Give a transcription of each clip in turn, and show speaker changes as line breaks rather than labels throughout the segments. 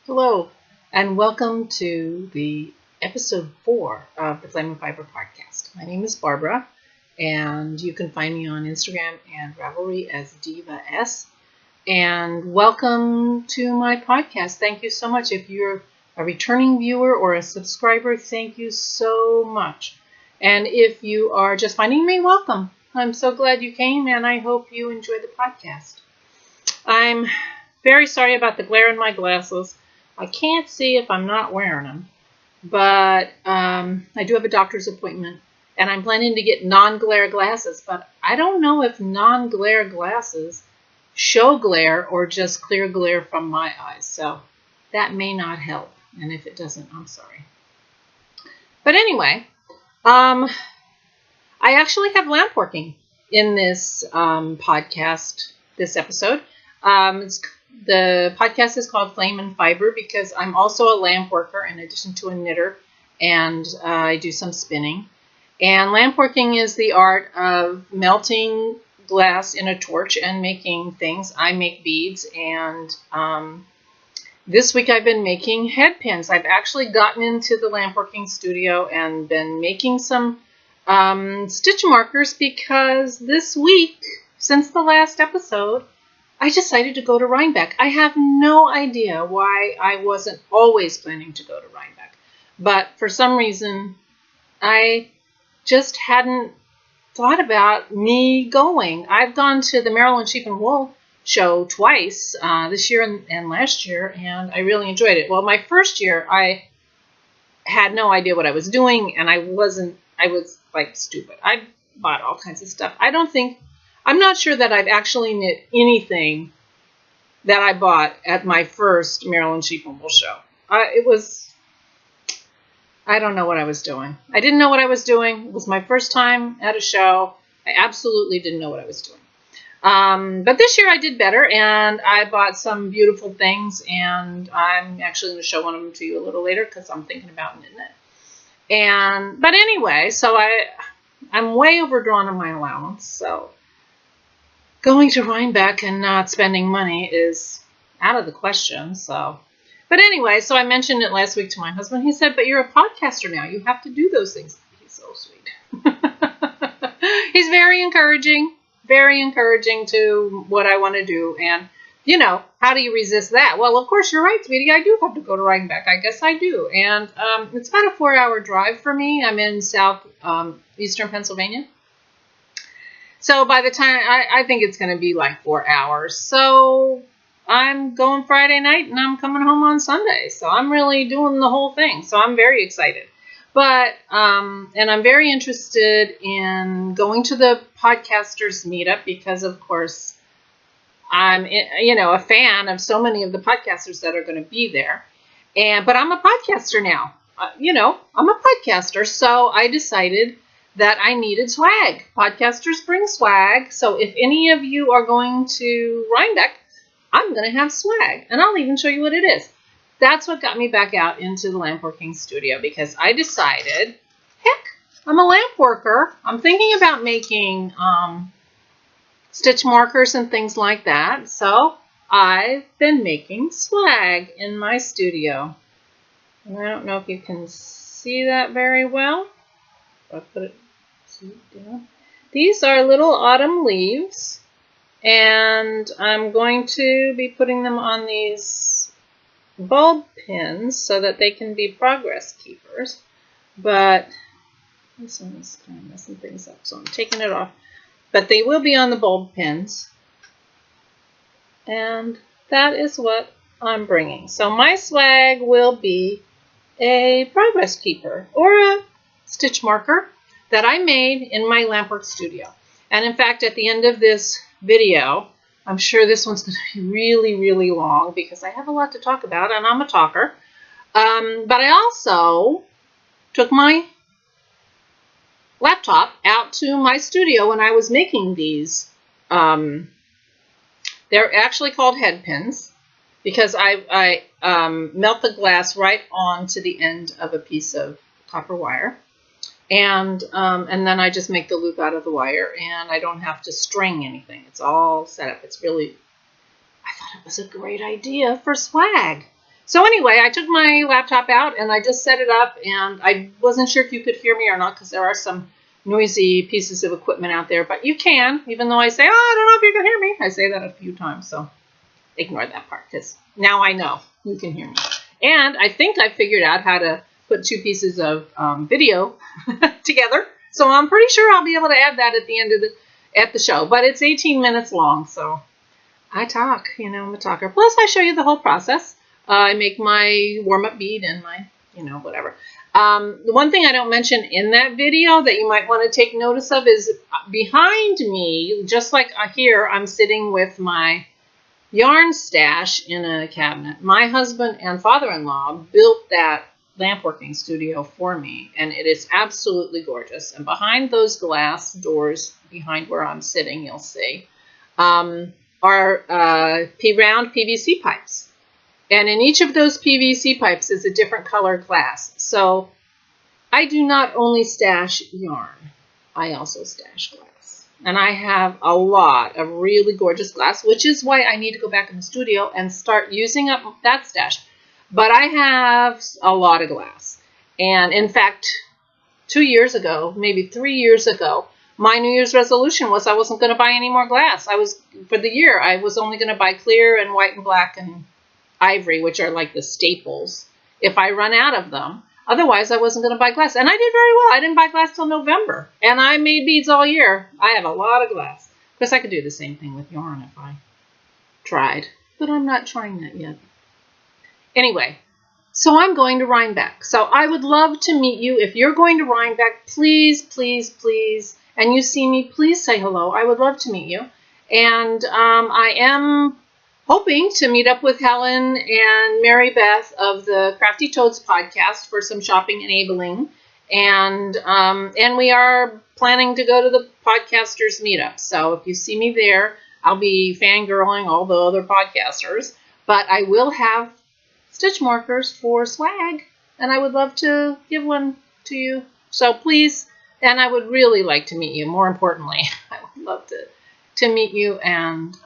Hello, and welcome to the episode 4 of the Flame and Fiber podcast. My name is Barbara, and you can find me on Instagram and Ravelry as Diva S. And welcome to my podcast. Thank you so much. If you're a returning viewer or a subscriber, thank you so much. And if you are just finding me, welcome. I'm so glad you came, and I hope you enjoyed the podcast. I'm very sorry about the glare in my glasses. I can't see if I'm not wearing them, but I do have a doctor's appointment, and I'm planning to get non-glare glasses, but I don't know if non-glare glasses show glare or just clear glare from my eyes, so that may not help, and if it doesn't, I'm sorry. But anyway, I actually have lamp working in this podcast, this episode. The podcast is called Flame and Fiber because I'm also a lamp worker in addition to a knitter, and I do some spinning. And lamp working is the art of melting glass in a torch and making things. I make beads, and this week I've been making head pins. I've actually gotten into the lamp working studio and been making some stitch markers because this week, since the last episode, I decided to go to Rhinebeck. I have no idea why I wasn't always planning to go to Rhinebeck, but for some reason, I just hadn't thought about me going. I've gone to the Maryland Sheep and Wool show twice, this year and last year, and I really enjoyed it. Well, my first year, I had no idea what I was doing, and I was like stupid. I bought all kinds of stuff. I'm not sure that I've actually knit anything that I bought at my first Maryland Sheep and Wool show. I don't know what I was doing. I didn't know what I was doing. It was my first time at a show. I absolutely didn't know what I was doing. But this year I did better, and I bought some beautiful things, and I'm actually going to show one of them to you a little later because I'm thinking about knitting it. But anyway, so I'm way overdrawn on my allowance, so going to Rhinebeck and not spending money is out of the question. But anyway, so I mentioned it last week to my husband. He said, "But you're a podcaster now. You have to do those things." He's so sweet. He's very encouraging to what I want to do. And, how do you resist that? Well, of course, you're right, sweetie. I do have to go to Rhinebeck. I guess I do. And it's about a 4-hour drive for me. I'm in eastern Pennsylvania. So by the time, I think it's going to be like 4 hours. So I'm going Friday night and I'm coming home on Sunday. So I'm really doing the whole thing. So I'm very excited. But, and I'm very interested in going to the podcasters meetup because, of course, I'm, a fan of so many of the podcasters that are going to be there. But I'm a podcaster now. I'm a podcaster. So I decided that I needed swag. Podcasters bring swag. So if any of you are going to Rhinebeck, I'm going to have swag. And I'll even show you what it is. That's what got me back out into the lamp working studio because I decided, heck, I'm a lamp worker. I'm thinking about making stitch markers and things like that. So I've been making swag in my studio. And I don't know if you can see that very well. I'll put it down. These are little autumn leaves, and I'm going to be putting them on these bulb pins so that they can be progress keepers. But this one's kind of messing things up, so I'm taking it off. But they will be on the bulb pins, and that is what I'm bringing. So my swag will be a progress keeper or a stitch marker that I made in my lampwork studio. And in fact, at the end of this video, I'm sure this one's going to be really, really long because I have a lot to talk about and I'm a talker. But I also took my laptop out to my studio when I was making these. They're actually called head pins because I melt the glass right onto the end of a piece of copper wire. And then I just make the loop out of the wire, and I don't have to string anything. It's all set up. It's really, I thought it was a great idea for swag. So anyway, I took my laptop out and I just set it up, and I wasn't sure if you could hear me or not because there are some noisy pieces of equipment out there, but you can, even though I say, oh, I don't know if you can hear me. I say that a few times, so ignore that part because now I know you can hear me. And I think I figured out how to put two pieces of video together, so I'm pretty sure I'll be able to add that at the end of the show. But it's 18 minutes long, so I talk. I'm a talker. Plus, I show you the whole process. I make my warm-up bead and my, whatever. The one thing I don't mention in that video that you might want to take notice of is behind me, just like here, I'm sitting with my yarn stash in a cabinet. My husband and father-in-law built that lamp working studio for me, and it is absolutely gorgeous. And behind those glass doors, behind where I'm sitting, you'll see, are round PVC pipes. And in each of those PVC pipes is a different colored glass. So I do not only stash yarn, I also stash glass. And I have a lot of really gorgeous glass, which is why I need to go back in the studio and start using up that stash. But I have a lot of glass. And in fact, 2 years ago, maybe 3 years ago, my New Year's resolution was I wasn't going to buy any more glass. For the year, I was only going to buy clear and white and black and ivory, which are like the staples, if I run out of them. Otherwise, I wasn't going to buy glass. And I did very well. I didn't buy glass till November. And I made beads all year. I have a lot of glass. Of course, I could do the same thing with yarn if I tried. But I'm not trying that yet. Anyway, so I'm going to Rhinebeck. So I would love to meet you. If you're going to Rhinebeck, please, please, please, and you see me, please say hello. I would love to meet you. And I am hoping to meet up with Helen and Mary Beth of the Crafty Toads podcast for some shopping enabling. And we are planning to go to the podcasters meetup. So if you see me there, I'll be fangirling all the other podcasters. But I will have stitch markers for swag, and I would love to give one to you. So please, and I would really like to meet you. More importantly, I would love to meet you and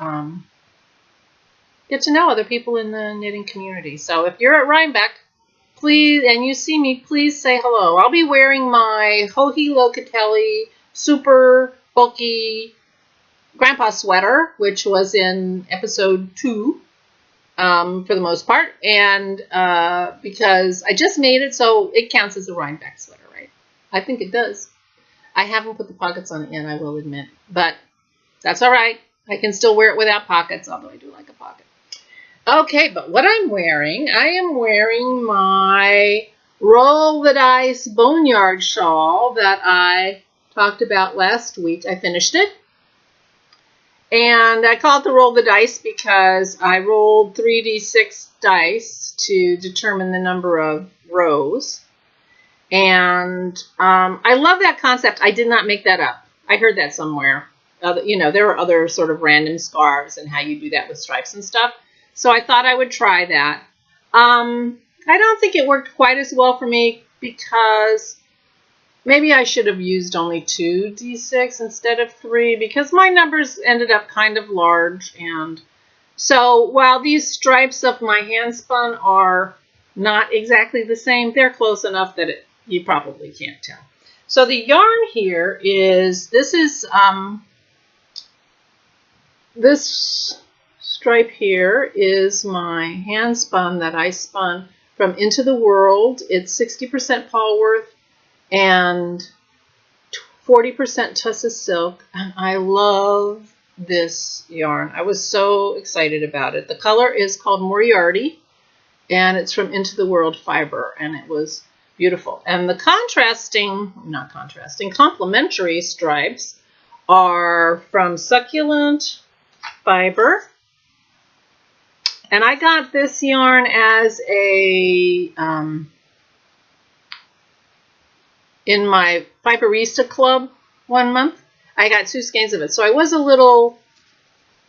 get to know other people in the knitting community. So if you're at Rhinebeck, please, and you see me, please say hello. I'll be wearing my Joji Locatelli super bulky grandpa sweater, which was in episode 2. For the most part, and because I just made it, so it counts as a Rhinebeck sweater, right? I think it does. I haven't put the pockets on it yet, I will admit, but that's all right. I can still wear it without pockets, although I do like a pocket. Okay, but what I'm wearing, I am wearing my Roll the Dice Boneyard shawl that I talked about last week. I finished it. And I call it the roll the dice because I rolled 3d6 dice to determine the number of rows. And I love that concept. I did not make that up. I heard that somewhere. There are other sort of random scarves and how you do that with stripes and stuff. So I thought I would try that. I don't think it worked quite as well for me because maybe I should have used only 2d6 instead of 3 because my numbers ended up kind of large. And so while these stripes of my hand spun are not exactly the same, they're close enough that you probably can't tell. So the yarn here is, this stripe here is my hand spun that I spun from Into the World. It's 60% Polworth and 40% Tussa silk, and I love this yarn. I was so excited about it. The color is called Moriarty, and it's from Into the World Fiber, and it was beautiful. And the complementary stripes are from Succulent Fiber, and I got this yarn as a in my Fiberista Club 1 month. I got 2 skeins of it. So I was a little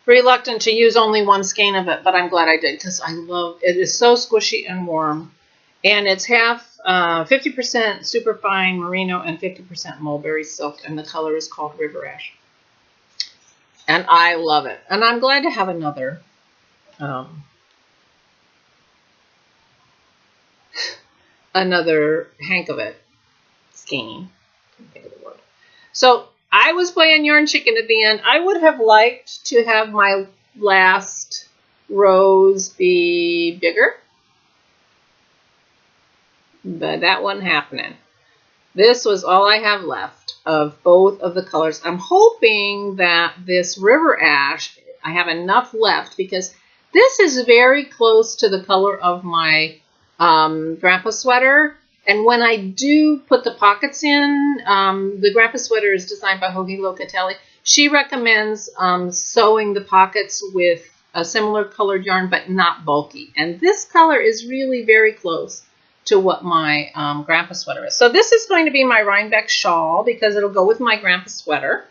reluctant to use only 1 skein of it, but I'm glad I did because I love it. It is so squishy and warm. And it's half 50% superfine merino and 50% mulberry silk, and the color is called River Ash. And I love it. And I'm glad to have another another hank of it. Skein. Can't think of the word. So I was playing yarn chicken at the end. I would have liked to have my last rows be bigger, but that wasn't happening. This was all I have left of both of the colors. I'm hoping that this river ash, I have enough left, because this is very close to the color of my grandpa sweater. And when I do put the pockets in, the grandpa sweater is designed by Hoagie Locatelli. She recommends sewing the pockets with a similar colored yarn, but not bulky. And this color is really very close to what my grandpa sweater is. So this is going to be my Rhinebeck shawl, because it'll go with my grandpa sweater.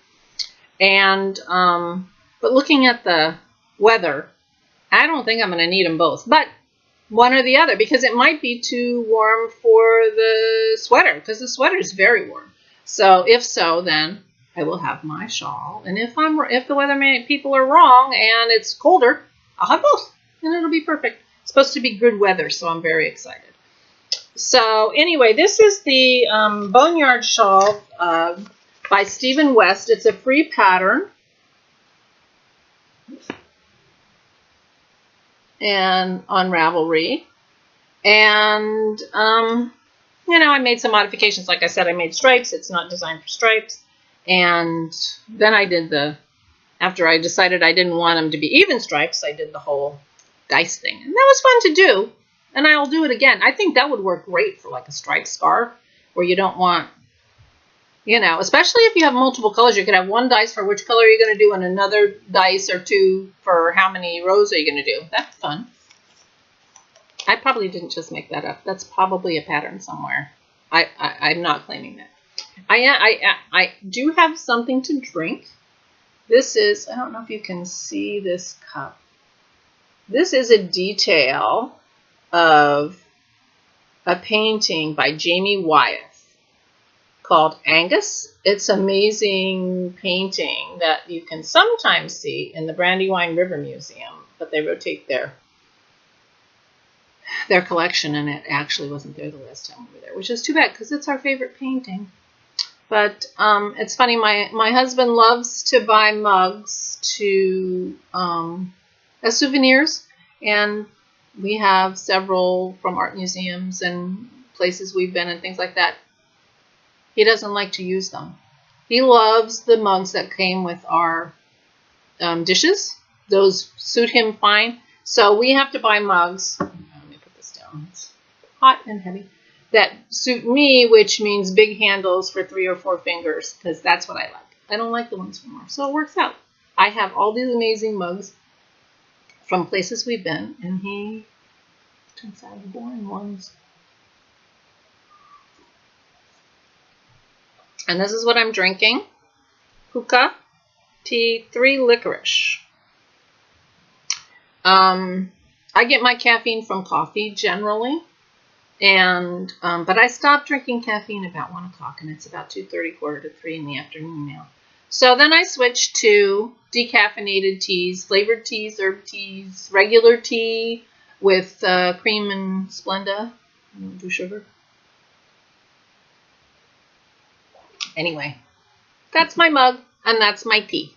And but looking at the weather, I don't think I'm going to need them both, but one or the other, because it might be too warm for the sweater, because the sweater is very warm. So if so, then I will have my shawl. And if the weather people are wrong and it's colder, I'll have both, and it'll be perfect. It's supposed to be good weather, so I'm very excited. So anyway, this is the Boneyard shawl by Stephen West. It's a free pattern. And on Ravelry. And, you know, I made some modifications. Like I said, I made stripes. It's not designed for stripes. And then I did after I decided I didn't want them to be even stripes, I did the whole dice thing. And that was fun to do. And I'll do it again. I think that would work great for like a striped scarf, where you don't want, you know, especially if you have multiple colors. You could have one dice for which color you're going to do, and another dice or two for how many rows are you going to do. That's fun. I probably didn't just make that up. That's probably a pattern somewhere. I'm not claiming that. I do have something to drink. This is, I don't know if you can see this cup. This is a detail of a painting by Jamie Wyeth called Angus. It's an amazing painting that you can sometimes see in the Brandywine River Museum, but they rotate their collection, and it actually wasn't there the last time we were there, which is too bad, because it's our favorite painting. But it's funny, my husband loves to buy mugs as souvenirs, and we have several from art museums and places we've been and things like that. He doesn't like to use them. He loves the mugs that came with our dishes. Those suit him fine. So we have to buy mugs. Let me put this down. It's hot and heavy. That suit me, which means big handles for 3 or 4 fingers, because that's what I like. I don't like the ones from ours. So it works out. I have all these amazing mugs from places we've been, and he turns out the boring ones. And this is what I'm drinking. Hookah tea, 3 licorice. I get my caffeine from coffee generally, and but I stopped drinking caffeine about 1 o'clock, and it's about 2:30, quarter to 3 in the afternoon now. So then I switched to decaffeinated teas, flavored teas, herb teas, regular tea with cream and Splenda. I don't do sugar. Anyway, that's my mug, and that's my tea,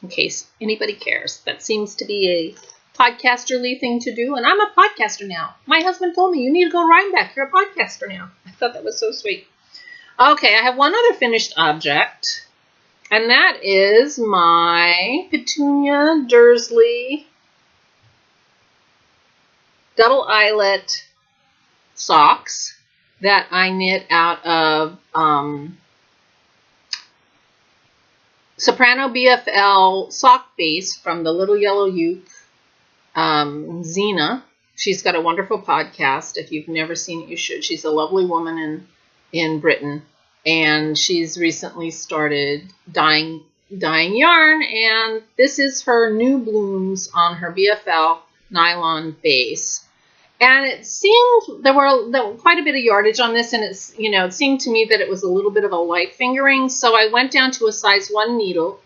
in case anybody cares. That seems to be a podcasterly thing to do, and I'm a podcaster now. My husband told me, you need to go Rhinebeck. You're a podcaster now. I thought that was so sweet. Okay, I have one other finished object, and that is my Petunia Dursley double eyelet socks that I knit out of Soprano BFL sock base from the Little Yellow Uke, Zena. She's got a wonderful podcast. If you've never seen it, you should. She's a lovely woman in Britain, and she's recently started dyeing yarn, and this is her new blooms on her BFL nylon base. And it seemed there were quite a bit of yardage on this, and it's, you know, it seemed to me that it was a little bit of a light fingering. So I went down to a size 1 needle,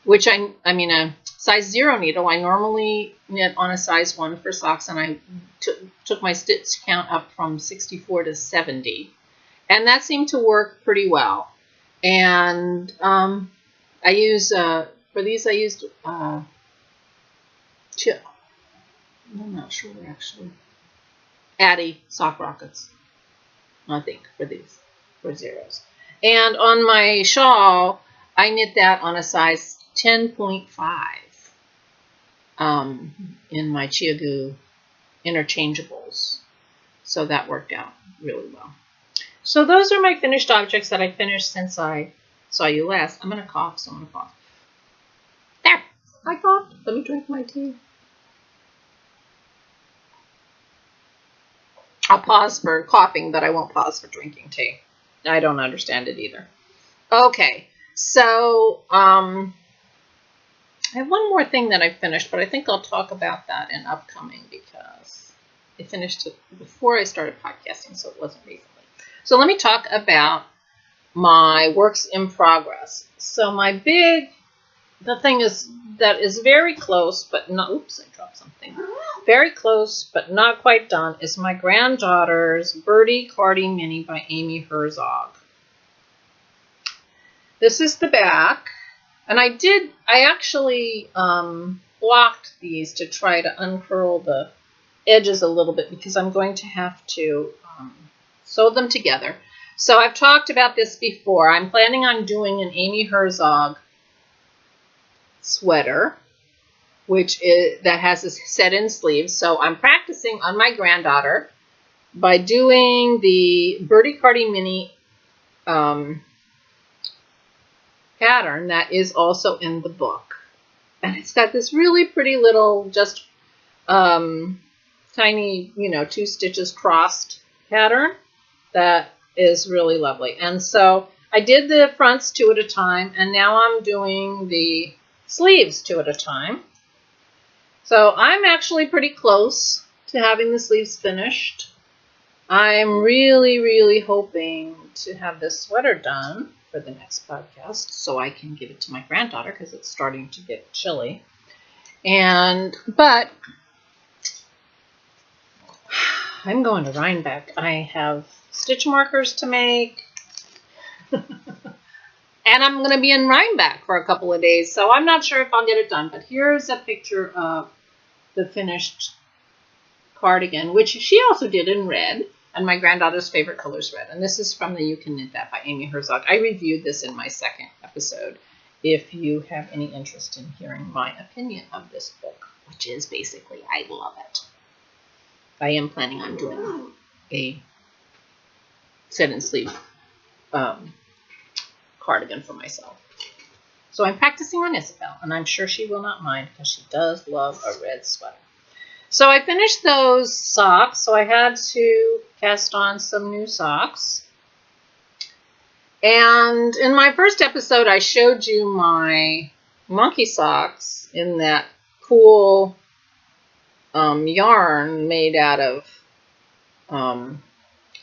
which I mean a size 0 needle. I normally knit on a size 1 for socks, and I took my stitch count up from 64 to 70. And that seemed to work pretty well. And I use, for these I used, I'm not sure actually, Addy sock rockets, I think, for these, for zeros. And on my shawl, I knit that on a size 10.5 in my Chiagu interchangeables. So that worked out really well. So those are my finished objects that I finished since I saw you last. I'm going to cough, so I'm going to cough. There! I coughed. Let me drink my tea. I'll pause for coughing, but I won't pause for drinking tea. I don't understand it either. Okay, so I have one more thing that I finished, but I think I'll talk about that in upcoming because I finished it before I started podcasting, so it wasn't recently. So let me talk about my works in progress. So the thing is that is very close, but not, oops, I dropped something. Very close, but not quite done, is my granddaughter's Birdie Cardi Mini by Amy Herzog. This is the back, and I actually blocked these to try to uncurl the edges a little bit because I'm going to have to sew them together. So I've talked about this before. I'm planning on doing an Amy Herzog sweater, that has a set-in sleeves. So I'm practicing on my granddaughter by doing the Birdie Cardi Mini pattern that is also in the book. And it's got this really pretty little, just tiny, 2 stitches crossed pattern that is really lovely. And so I did the fronts 2 at a time, and now I'm doing the sleeves 2 at a time. So I'm actually pretty close to having the sleeves finished. I'm really, really hoping to have this sweater done for the next podcast so I can give it to my granddaughter because it's starting to get chilly. But I'm going to Rhinebeck. I have stitch markers to make. And I'm going to be in Rhinebeck for a couple of days, so I'm not sure if I'll get it done. But here's a picture of the finished cardigan, which she also did in red, and my granddaughter's favorite color is red. And this is from the You Can Knit That by Amy Herzog. I reviewed this in my second episode, if you have any interest in hearing my opinion of this book, which is basically, I love it. I am planning on doing a set-in sleeve cardigan for myself. So I'm practicing on Isabel, and I'm sure she will not mind because she does love a red sweater. So I finished those socks, so I had to cast on some new socks. And in my first episode, I showed you my monkey socks in that cool yarn made out of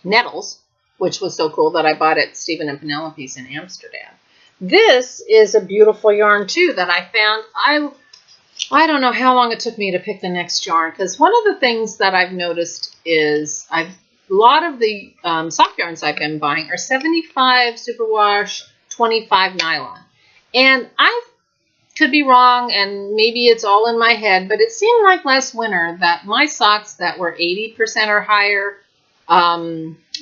nettles, which was so cool that I bought at Stephen and Penelope's in Amsterdam. This is a beautiful yarn, too, that I found. I don't know how long it took me to pick the next yarn, because one of the things that I've noticed is a lot of the sock yarns I've been buying are 75 superwash, 25 nylon. And I could be wrong, and maybe it's all in my head, but it seemed like last winter that my socks that were 80% or higher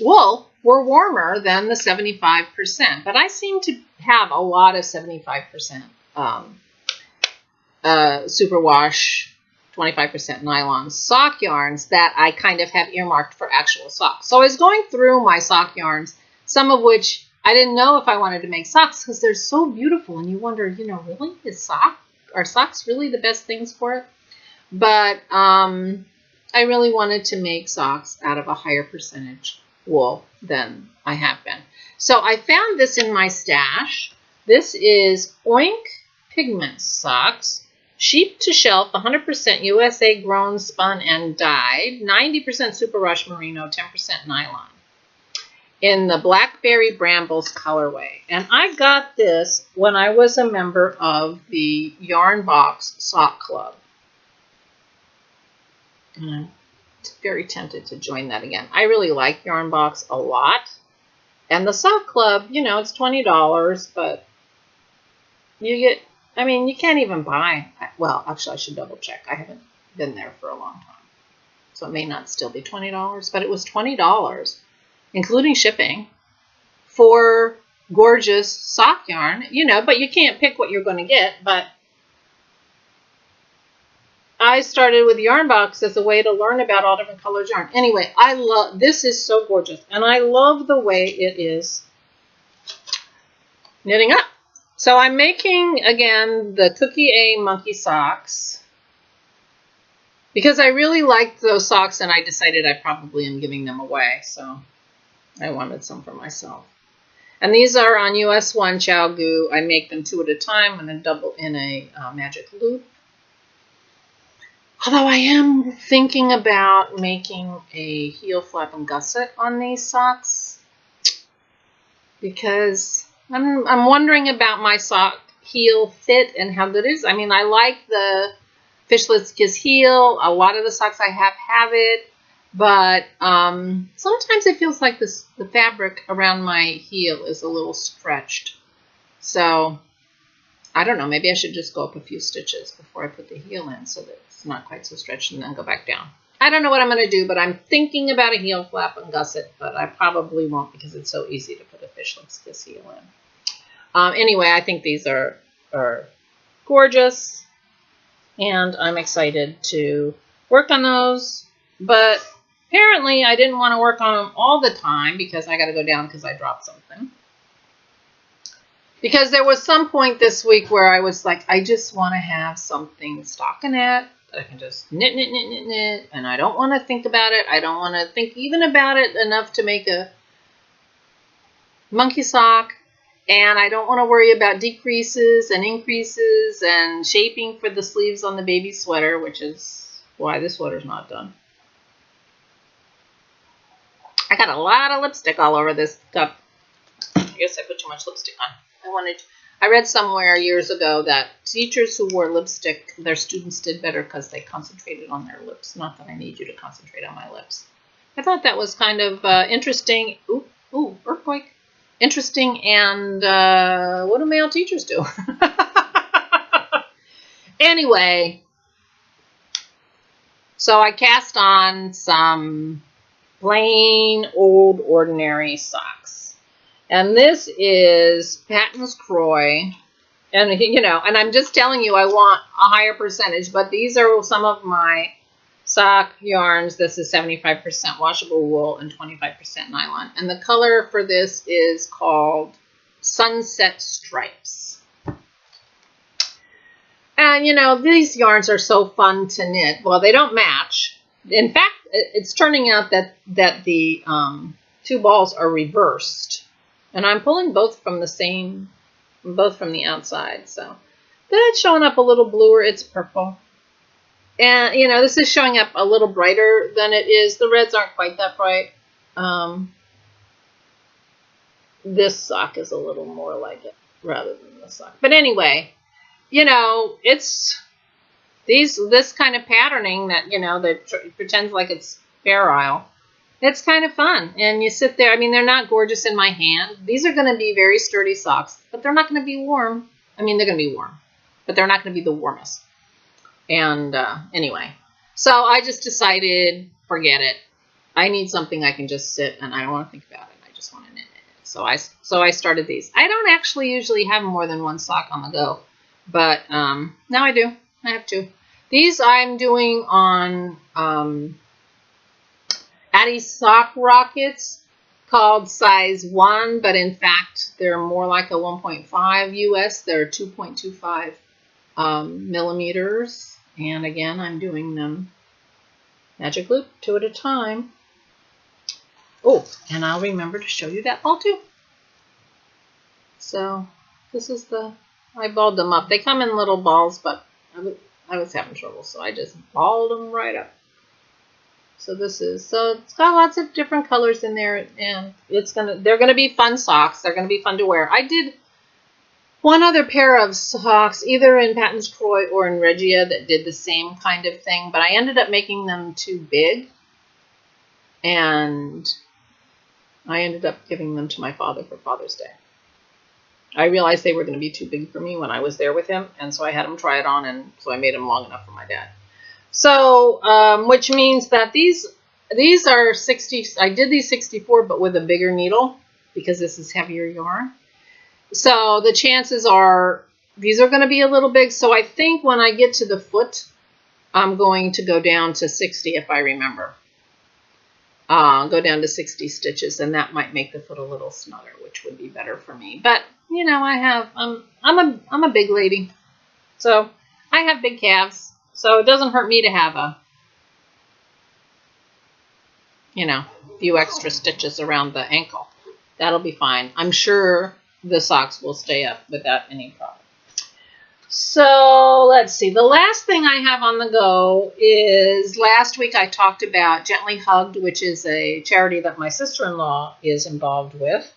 wool were warmer than the 75%. But I seem to have a lot of 75% superwash, 25% nylon sock yarns that I kind of have earmarked for actual socks. So I was going through my sock yarns, some of which I didn't know if I wanted to make socks because they're so beautiful, and you wonder, really, are socks really the best things for it? But I really wanted to make socks out of a higher percentage wool than I have been. So I found this in my stash. This is Oink Pigment Socks. Sheep to shelf, 100% USA grown, spun, and dyed, 90% superwash merino, 10% nylon. in the Blackberry Brambles colorway. And I got this when I was a member of the Yarn Box Sock Club. And I'm very tempted to join that again. I really like Yarn Box a lot. And the Sock Club, you know, it's $20, but you get, I mean, you can't even buy, well, actually I should double check. I haven't been there for a long time. So it may not still be $20, but it was $20, including shipping, for gorgeous sock yarn, you know, but you can't pick what you're going to get. But I started with Yarn Box as a way to learn about all different colors yarn. Anyway, I love, this is so gorgeous, and I love the way it is knitting up. So I'm making, again, the Cookie A monkey socks, because I really liked those socks, and I decided I probably am giving them away, so I wanted some for myself. And these are on US 1 ChowGoo. I make them 2 at a time and then double in a magic loop. Although I am thinking about making a heel flap and gusset on these socks, because I'm wondering about my sock heel fit and how good it is. I mean, I like the Fishlets Kiss heel. A lot of the socks I have it, but sometimes it feels like the fabric around my heel is a little stretched. So I don't know. Maybe I should just go up a few stitches before I put the heel in so that it's not quite so stretched, and then go back down. I don't know what I'm going to do, but I'm thinking about a heel flap and gusset, but I probably won't because it's so easy to put a Fishlets Kiss heel in. Anyway, I think these are gorgeous, and I'm excited to work on those. But apparently I didn't want to work on them all the time because I got to go down because I dropped something. Because there was some point this week where I was like, I just want to have something stockinette that I can just knit, knit, knit, knit, knit, and I don't want to think about it. I don't want to think even about it enough to make a monkey sock. And I don't want to worry about decreases and increases and shaping for the sleeves on the baby sweater, which is why this sweater's not done. I got a lot of lipstick all over this cup. I guess I put too much lipstick on. I read somewhere years ago that teachers who wore lipstick, their students did better because they concentrated on their lips. Not that I need you to concentrate on my lips. I thought that was kind of interesting. Ooh, earthquake. Interesting, and what do male teachers do? Anyway, so I cast on some plain old ordinary socks. And this is Patton's Croy. And, you know, and I'm just telling you I want a higher percentage, but these are some of my sock yarns. This is 75% washable wool and 25% nylon. And the color for this is called Sunset Stripes. And, you know, these yarns are so fun to knit. Well, they don't match. In fact, it's turning out that the two balls are reversed. And I'm pulling both from the outside. So that's showing up a little bluer. It's purple. And, you know, this is showing up a little brighter than it is. The reds aren't quite that bright. This sock is a little more like it rather than this sock. But anyway, you know, it's this kind of patterning that, you know, that pretends like it's Fair Isle. It's kind of fun. And you sit there. I mean, they're not gorgeous in my hand. These are going to be very sturdy socks, but they're not going to be warm. I mean, they're going to be warm, but they're not going to be the warmest. And anyway, so I just decided, forget it. I need something I can just sit, and I don't want to think about it. I just want to knit it. So I started these. I don't actually usually have more than one sock on the go, but now I do. I have two. These I'm doing on Addie Sock Rockets, called size 1, but in fact they're more like a 1.5 US. They're 2.25 millimeters. And again, I'm doing them magic loop 2 at a time. Oh, and I'll remember to show you that ball too. So this is I balled them up. They come in little balls, but I was having trouble, so I just balled them right up. So it's got lots of different colors in there, and they're gonna be fun socks. They're gonna be fun to wear. I did one other pair of socks, either in Patton's Croix or in Regia, that did the same kind of thing, but I ended up making them too big, and I ended up giving them to my father for Father's Day. I realized they were going to be too big for me when I was there with him, and so I had him try it on, and so I made them long enough for my dad. So, which means that these are 60, I did these 64, but with a bigger needle, because this is heavier yarn. So the chances are these are going to be a little big, so I think when I get to the foot, I'm going to go down to 60 if I remember. Go down to 60 stitches, and that might make the foot a little snugger, which would be better for me. But you know, I'm a big lady, so I have big calves, so it doesn't hurt me to have a few extra stitches around the ankle. That'll be fine. I'm sure the socks will stay up without any problem. So let's see. The last thing I have on the go is last week I talked about Gently Hugged, which is a charity that my sister-in-law is involved with.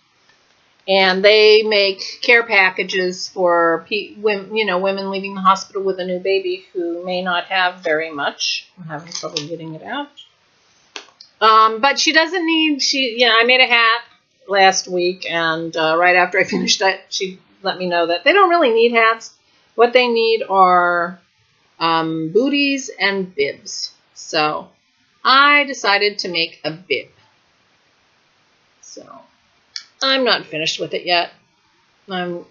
And they make care packages for women leaving the hospital with a new baby who may not have very much. I'm having trouble getting it out. But she doesn't need, I made a hat last week, and right after I finished that, she let me know that they don't really need hats. What they need are booties and bibs. So I decided to make a bib. So I'm not finished with it yet. It'll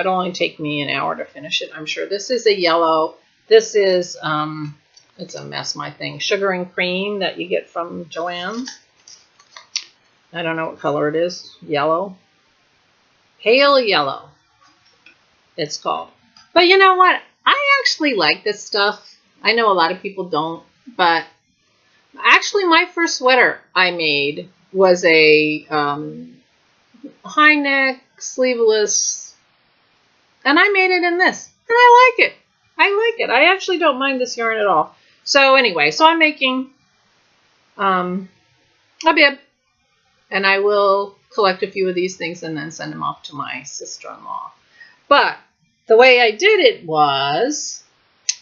only take me an hour to finish it, I'm sure. This is a yellow. This is, it's a mess, my thing. Sugar and cream that you get from Joann. I don't know what color it is. Yellow. Pale yellow, it's called. But you know what? I actually like this stuff. I know a lot of people don't, but actually my first sweater I made was a high neck, sleeveless, and I made it in this. And I like it. I actually don't mind this yarn at all. So anyway, so I'm making a bib, and I will collect a few of these things and then send them off to my sister-in-law. But the way I did it was,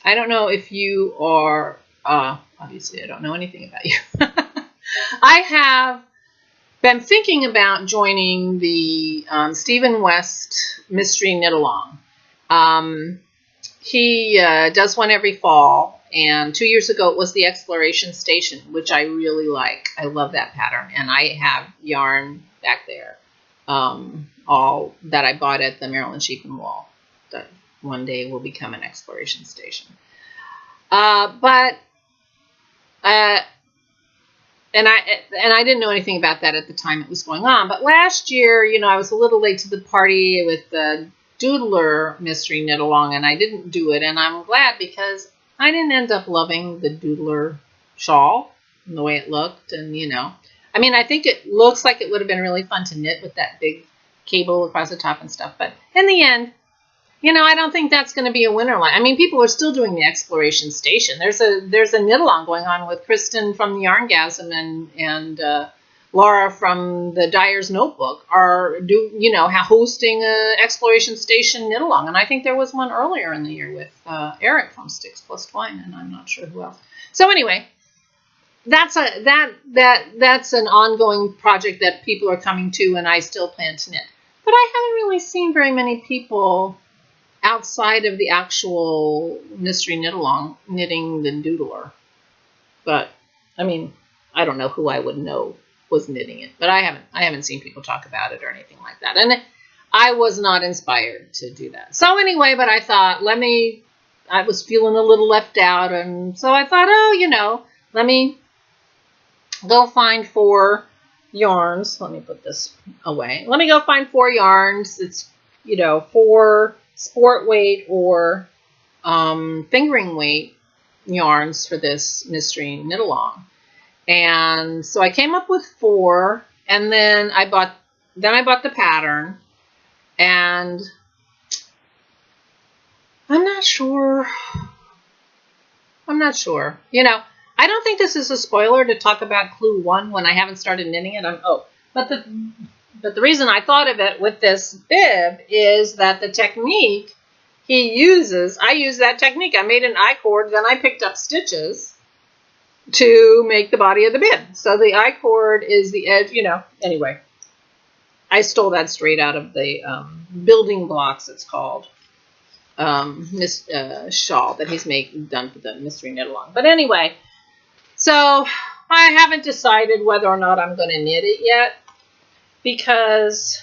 I don't know if you are, obviously I don't know anything about you. I have been thinking about joining the Stephen West Mystery Knit-Along. He does one every fall, and 2 years ago it was the Exploration Station, which I really like. I love that pattern, and I have yarn back there, all that I bought at the Maryland Sheep and Wool. That one day will become an Exploration Station. And I didn't know anything about that at the time it was going on. But last year, I was a little late to the party with the Doodler Mystery Knit-Along, and I didn't do it. And I'm glad, because I didn't end up loving the Doodler shawl and the way it looked. And, I think it looks like it would have been really fun to knit with that big cable across the top and stuff. But in the end, I don't think that's going to be a winner line. People are still doing the Exploration Station. There's a knit-along going on with Kristen from the Yarngasm and Laura from the Dyer's Notebook are hosting a Exploration Station knit-along. And I think there was one earlier in the year with Eric from Sticks Plus Twine, and I'm not sure who else. So anyway, that's an ongoing project that people are coming to, and I still plan to knit. But I haven't really seen very many people outside of the actual Mystery Knit-Along knitting the Doodler. But I don't know who I would know was knitting it, but I haven't seen people talk about it or anything like that. And I was not inspired to do that. So anyway, but I thought, I was feeling a little left out, and so I thought, let me go find 4 yarns. Let me put this away. Let me go find 4 yarns. It's, 4 sport weight or fingering weight yarns for this Mystery Knit-Along. And so I came up with 4, and then I bought the pattern, and I'm not sure. I don't think this is a spoiler to talk about clue 1 when I haven't started knitting it. But the reason I thought of it with this bib is that the technique he uses, I use that technique. I made an I-cord, then I picked up stitches to make the body of the bib. So the I-cord is the edge, anyway. I stole that straight out of the building blocks, it's called. Shawl that he's done for the mystery knit along. But anyway, so I haven't decided whether or not I'm going to knit it yet, because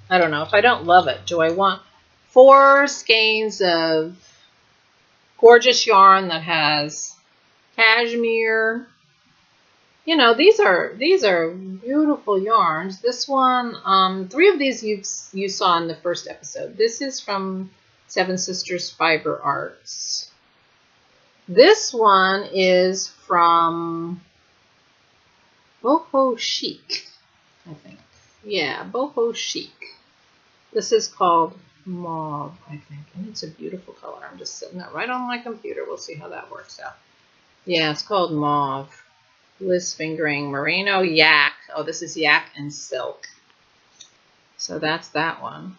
I don't know. If I don't love it, do I want 4 skeins of gorgeous yarn that has cashmere? These are beautiful yarns. This one, 3 of these you saw in the first episode. This is from Seven Sisters Fiber Arts. This one is from Boho Chic, I think. Yeah, Boho Chic. This is called Mauve, I think, and it's a beautiful color. I'm just setting that right on my computer. We'll see how that works out. Yeah, it's called Mauve. Bliss Fingering Merino Yak. Oh, this is Yak and Silk. So that's that one.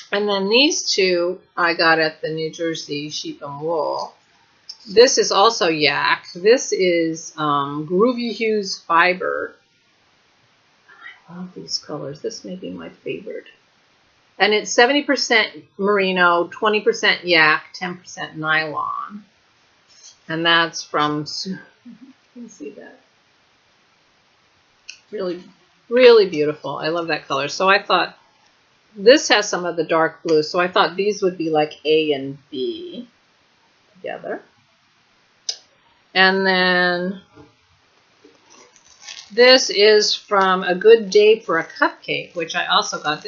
And then these 2 I got at the New Jersey Sheep and Wool. This is also Yak. This is Groovy Hues Fiber. I love these colors. This may be my favorite. And it's 70% merino, 20% yak, 10% nylon. And that's from, you can see that. Really, really beautiful. I love that color. So I thought, this has some of the dark blue, so I thought these would be like A and B together. And then this is from A Good Day for a Cupcake, which I also got.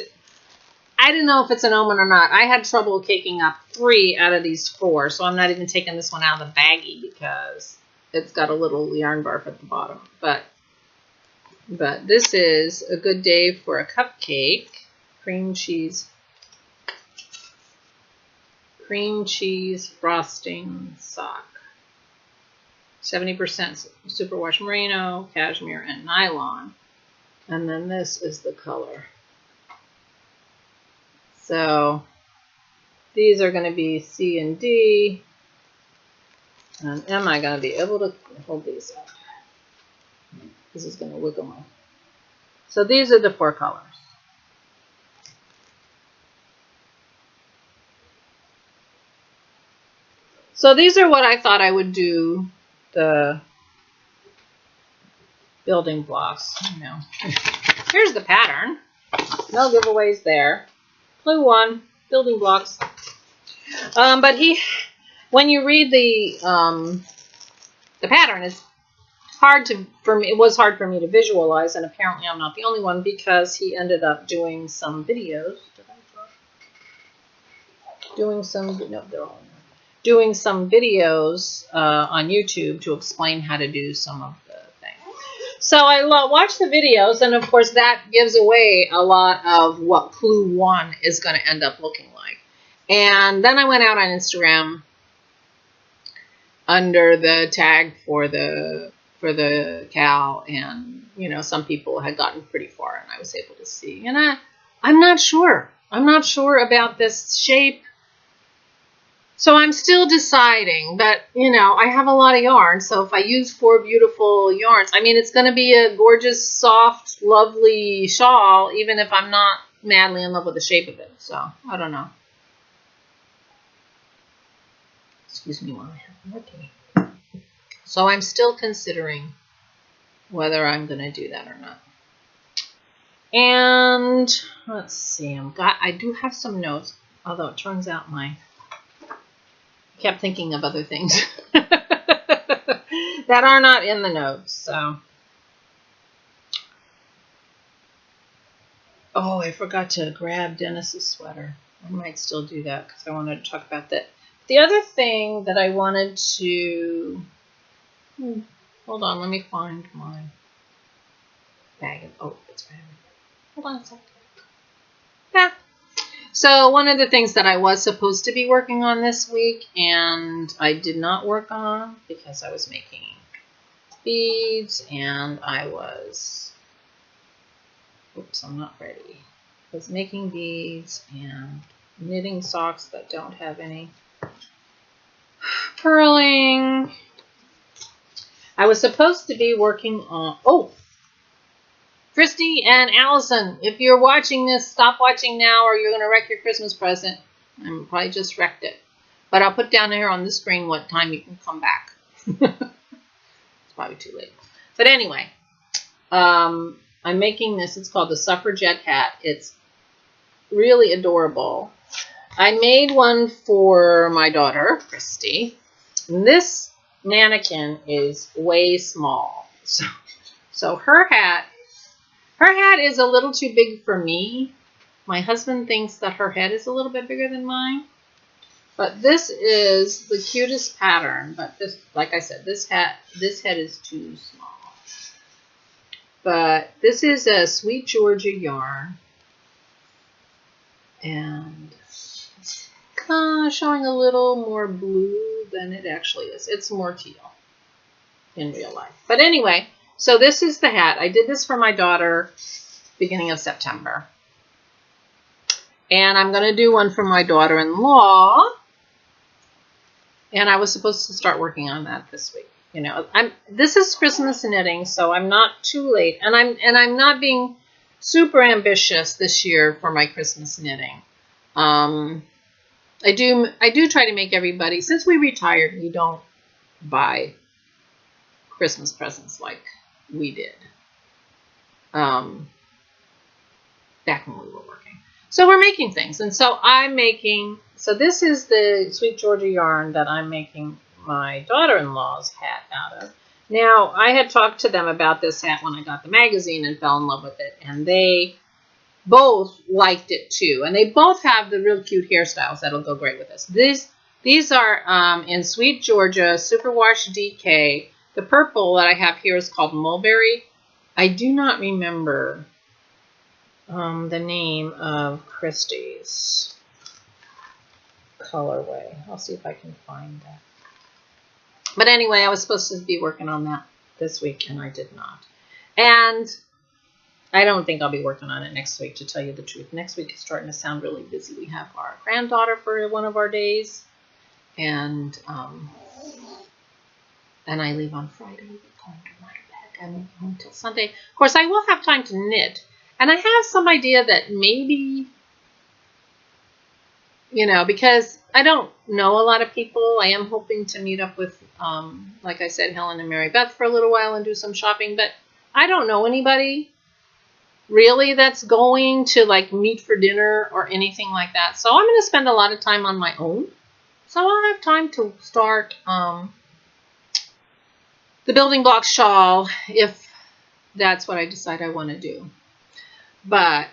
I don't know if it's an omen or not. I had trouble caking up 3 out of these 4, so I'm not even taking this one out of the baggie because it's got a little yarn barf at the bottom. But this is A Good Day for a Cupcake. Cream cheese frosting sock. 70% superwash merino, cashmere, and nylon. And then this is the color. So these are going to be C and D. And am I going to be able to hold these up? This is going to wiggle my. So these are the 4 colors. So these are what I thought I would do the building blocks. Here's the pattern. No giveaways there. Clue 1, building blocks. But when you read the pattern, it's it was hard for me to visualize, and apparently I'm not the only one because he ended up doing some videos. Doing some videos on YouTube to explain how to do some of the things. So I watched the videos, and of course that gives away a lot of what Clue 1 is going to end up looking like. And then I went out on Instagram under the tag for the cow, and some people had gotten pretty far, and I was able to see. And I'm not sure. I'm not sure about this shape. So I'm still deciding, but, I have a lot of yarn, so if I use 4 beautiful yarns, it's going to be a gorgeous, soft, lovely shawl, even if I'm not madly in love with the shape of it. So, I don't know. Excuse me while I have more tea. So I'm still considering whether I'm going to do that or not. And, let's see, I do have some notes, although it turns out I kept thinking of other things that are not in the notes. So, oh, I forgot to grab Dennis's sweater. I might still do that because I wanted to talk about that. The other thing that I wanted to, hold on, let me find my bag. Oh, it's right over here. Hold on a second. Yeah. So one of the things that I was supposed to be working on this week and I did not work on because I was making beads and I was, oops, I'm not ready. I was making beads and knitting socks that don't have any purling. I was supposed to be working on, oh, Christy and Allison, if you're watching this, stop watching now or you're going to wreck your Christmas present. I probably just wrecked it. But I'll put down here on the screen what time you can come back. It's probably too late. But anyway, I'm making this. It's called the Suffragette Hat. It's really adorable. I made one for my daughter, Christy. And this mannequin is way small. So her hat is a little too big for me. My husband thinks that her head is a little bit bigger than mine. But this is the cutest pattern. But this, like I said, this head is too small. But this is a Sweet Georgia yarn. And it's kind of showing a little more blue than it actually is. It's more teal in real life. But anyway, so this is the hat. I did this for my daughter beginning of September. And I'm going to do one for my daughter-in-law. And I was supposed to start working on that this week. You know, this is Christmas knitting, so I'm not too late. And I'm not being super ambitious this year for my Christmas knitting. I do try to make everybody, since we retired, we don't buy Christmas presents like we did back when we were working. So we're making things. And so so this is the Sweet Georgia yarn that I'm making my daughter-in-law's hat out of. Now, I had talked to them about this hat when I got the magazine and fell in love with it. And they both liked it too. And they both have the real cute hairstyles that'll go great with this. These are in Sweet Georgia Superwash DK. The purple that I have here is called Mulberry. I do not remember the name of Christie's colorway. I'll see if I can find that. But anyway, I was supposed to be working on that this week, and I did not. And I don't think I'll be working on it next week, to tell you the truth. Next week is starting to sound really busy. We have our granddaughter for one of our days, and I leave on Friday. We're going to Rhinebeck. I'm home until Sunday. Of course, I will have time to knit. And I have some idea that maybe, you know, because I don't know a lot of people, I am hoping to meet up with, like I said, Helen and Mary Beth for a little while and do some shopping. But I don't know anybody really that's going to, like, meet for dinner or anything like that. So I'm going to spend a lot of time on my own. So I'll have time to start the building block shawl if that's what I decide I want to do. But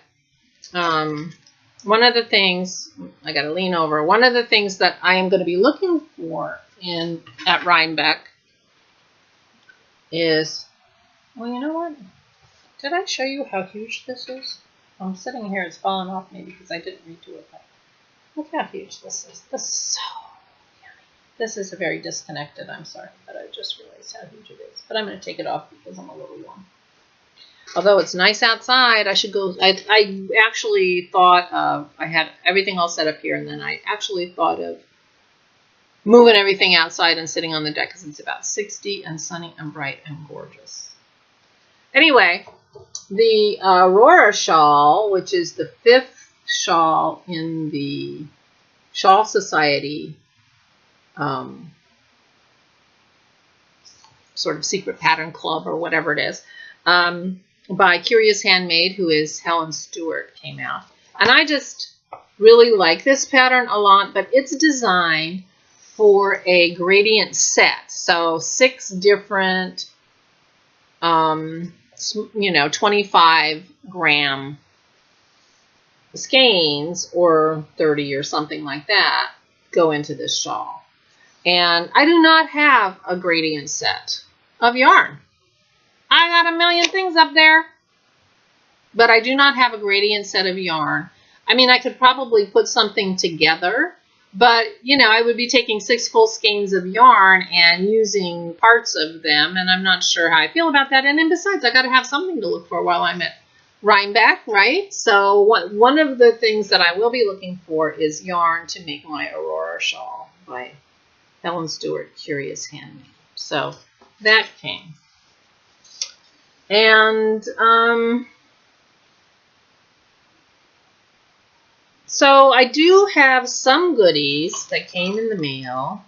one of the things, I got to lean over, one of the things that I am going to be looking for at Rhinebeck is, well, you know what? Did I show you how huge this is? I'm sitting here, it's falling off maybe because I didn't redo it. But look how huge this is. This is so yummy. This is very disconnected, I'm sorry, but I just realized how huge it is. But I'm going to take it off because I'm a little warm. Although it's nice outside, I should go. I actually thought of, I had everything all set up here, and then I actually thought of moving everything outside and sitting on the deck because it's about 60 and sunny and bright and gorgeous. Anyway, the Aurora shawl, which is the 5th shawl in the Shawl Society sort of secret pattern club or whatever it is, by Curious Handmade, who is Helen Stewart, came out. And I just really like this pattern a lot, but it's designed for a gradient set. So 6 different, 25-gram skeins, or 30 or something like that, go into this shawl. And I do not have a gradient set of yarn. I got a million things up there, but I do not have a gradient set of yarn. I mean, I could probably put something together, but, you know, I would be taking 6 full skeins of yarn and using parts of them, and I'm not sure how I feel about that. And then besides, I got to have something to look for while I'm at Rhinebeck, right? So one of the things that I will be looking for is yarn to make my Aurora shawl by Helen Stewart, Curious Handmade. So that came. And so I do have some goodies that came in the mail.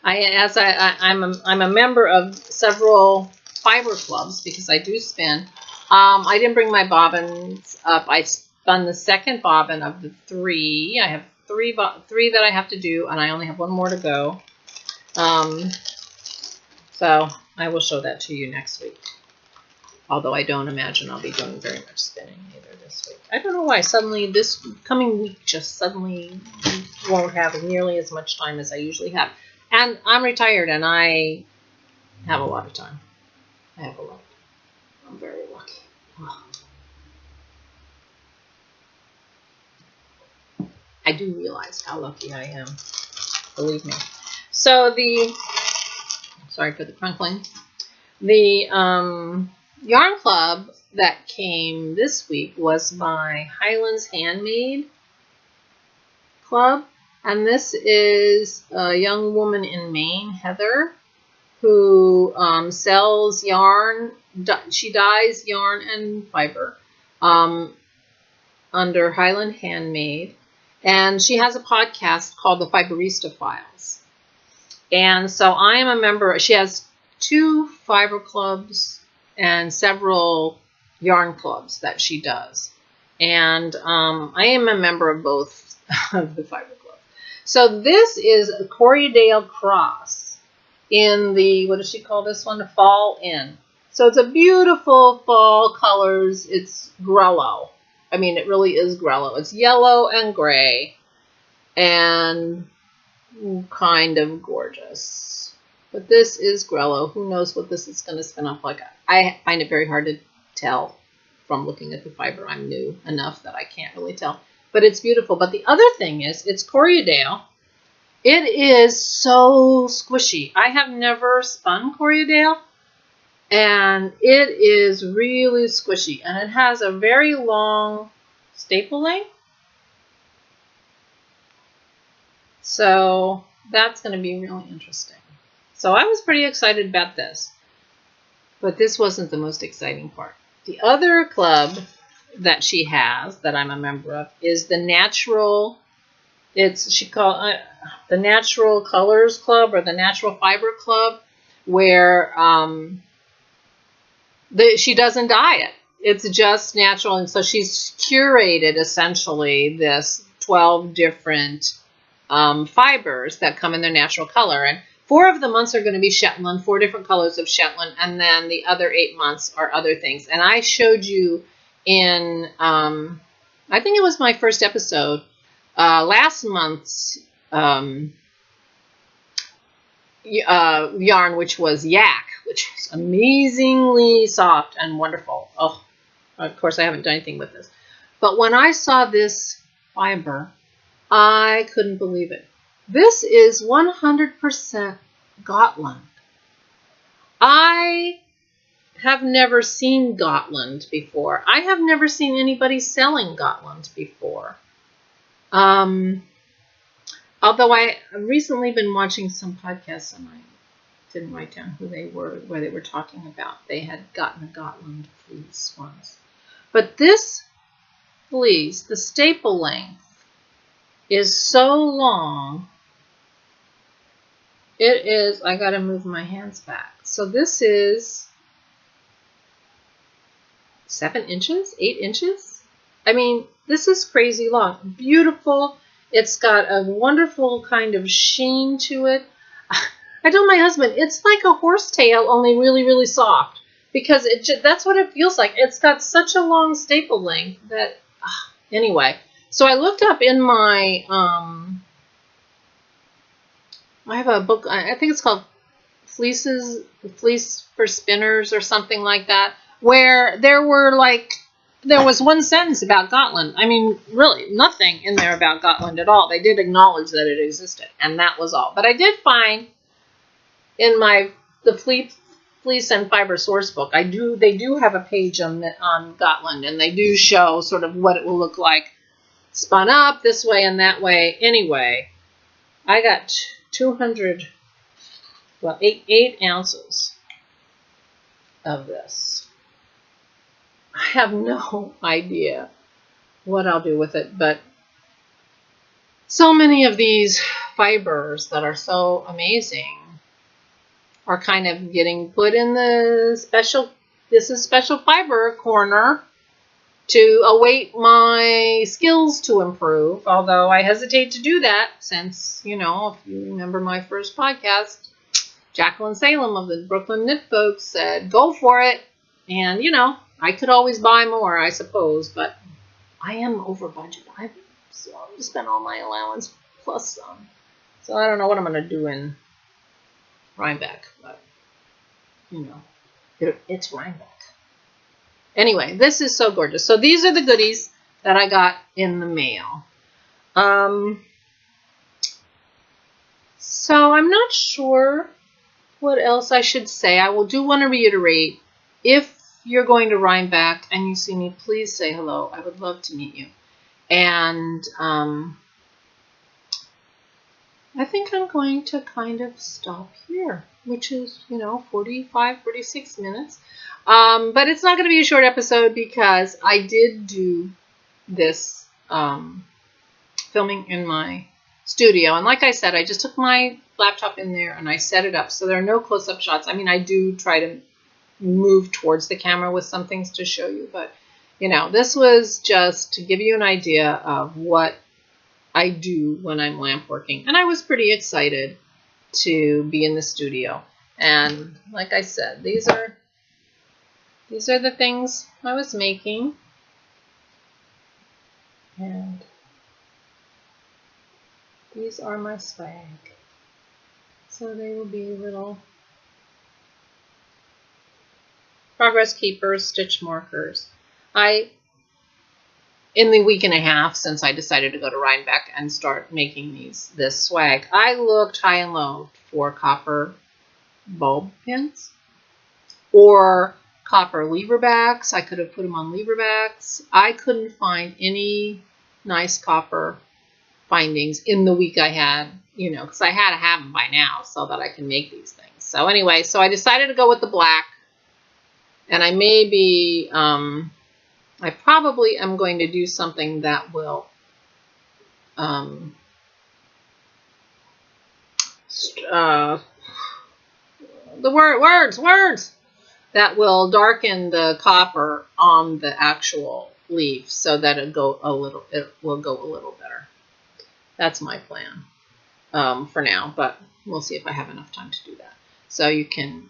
I'm a member of several fiber clubs because I do spin. I didn't bring my bobbins up. I spun the second bobbin of the 3. I have three that I have to do, and I only have 1 more to go. So I will show that to you next week. Although I don't imagine I'll be doing very much spinning either this week. I don't know why suddenly this coming week just suddenly won't have nearly as much time as I usually have. And I'm retired and I have a lot of time. I have a lot. I'm very lucky. Oh. I do realize how lucky I am. Believe me. So sorry for the crunkling. The yarn club that came this week was my Highlands Handmade Club. And this is a young woman in Maine, Heather, who sells yarn. She dyes yarn and fiber under Highland Handmade. And she has a podcast called The Fiberista Files. And so I am a member. She has 2 fiber clubs and several yarn clubs that she does. And I am a member of both of the fiber clubs. So this is a Corriedale Cross in the, what does she call this one? Fall In. So it's a beautiful fall colors. It's grello. I mean, it really is grello. It's yellow and gray and kind of gorgeous. But this is grello. Who knows what this is going to spin off like? I find it very hard to tell from looking at the fiber. I'm new enough that I can't really tell. But it's beautiful. But the other thing is, it's Corriedale. It is so squishy. I have never spun Corriedale. And it is really squishy. And it has a very long staple length. So that's going to be really interesting. So I was pretty excited about this. But this wasn't the most exciting part. The other club that she has, that I'm a member of, is the Natural, she called the Natural Colors Club or the Natural Fiber Club, where she doesn't dye it. It's just natural. And so she's curated, essentially, this 12 different fibers that come in their natural color. And 4 of the months are going to be Shetland, 4 different colors of Shetland, and then the other 8 months are other things. And I showed you in, I think it was my first episode, last month's yarn, which was Yak, which is amazingly soft and wonderful. Oh, of course, I haven't done anything with this. But when I saw this fiber, I couldn't believe it. This is 100% Gotland. I have never seen Gotland before. I have never seen anybody selling Gotland before. Although I've recently been watching some podcasts, and I didn't write down who they were, where they were talking about. They had gotten a Gotland fleece once. But this fleece, the staple length, is so long. It is, I gotta move my hands back. So this is 7 inches, 8 inches. I mean, this is crazy long. Beautiful. It's got a wonderful kind of sheen to it. I told my husband, it's like a horsetail, only really, really soft. Because that's what it feels like. It's got such a long staple length that, anyway. So I looked up in my, I have a book, I think it's called Fleece for Spinners or something like that, where there were like there was one sentence about Gotland. I mean, really, nothing in there about Gotland at all. They did acknowledge that it existed, and that was all. But I did find in the Fleece and Fiber source book, they do have a page on Gotland, and they do show sort of what it will look like spun up this way and that way. Anyway, I got 8 ounces of this. I have no idea what I'll do with it, but so many of these fibers that are so amazing are kind of getting put in the special fiber corner to await my skills to improve, although I hesitate to do that since, you know, if you remember my first podcast, Jacqueline Salem of the Brooklyn Knit Folks said, go for it. And, you know, I could always buy more, I suppose, but I am over budget. I've spent all my allowance plus some. So I don't know what I'm going to do in Rhinebeck, but, you know, it's Rhinebeck. Anyway, this is so gorgeous. So these are the goodies that I got in the mail. So I'm not sure what else I should say. I do want to reiterate, if you're going to Rhinebeck and you see me, please say hello. I would love to meet you. And I think I'm going to kind of stop here, which is, you know, 45, 46 minutes. But it's not going to be a short episode because I did do this filming in my studio. And like I said, I just took my laptop in there and I set it up. So there are no close-up shots. I mean, I do try to move towards the camera with some things to show you. But, you know, this was just to give you an idea of what I do when I'm lamp working. And I was pretty excited to be in the studio. And like I said, these are the things I was making. And these are my swag. So they will be little progress keepers, stitch markers. In the week and a half since I decided to go to Rhinebeck and start making this swag, I looked high and low for copper bulb pins or copper lever backs. I could have put them on lever backs. I couldn't find any nice copper findings in the week I had, you know, because I had to have them by now so that I can make these things. So anyway, so I decided to go with the black, and I may be, I probably am going to do something that will words that will darken the copper on the actual leaf so that it will go a little better. That's my plan for now, but we'll see if I have enough time to do that. So you can,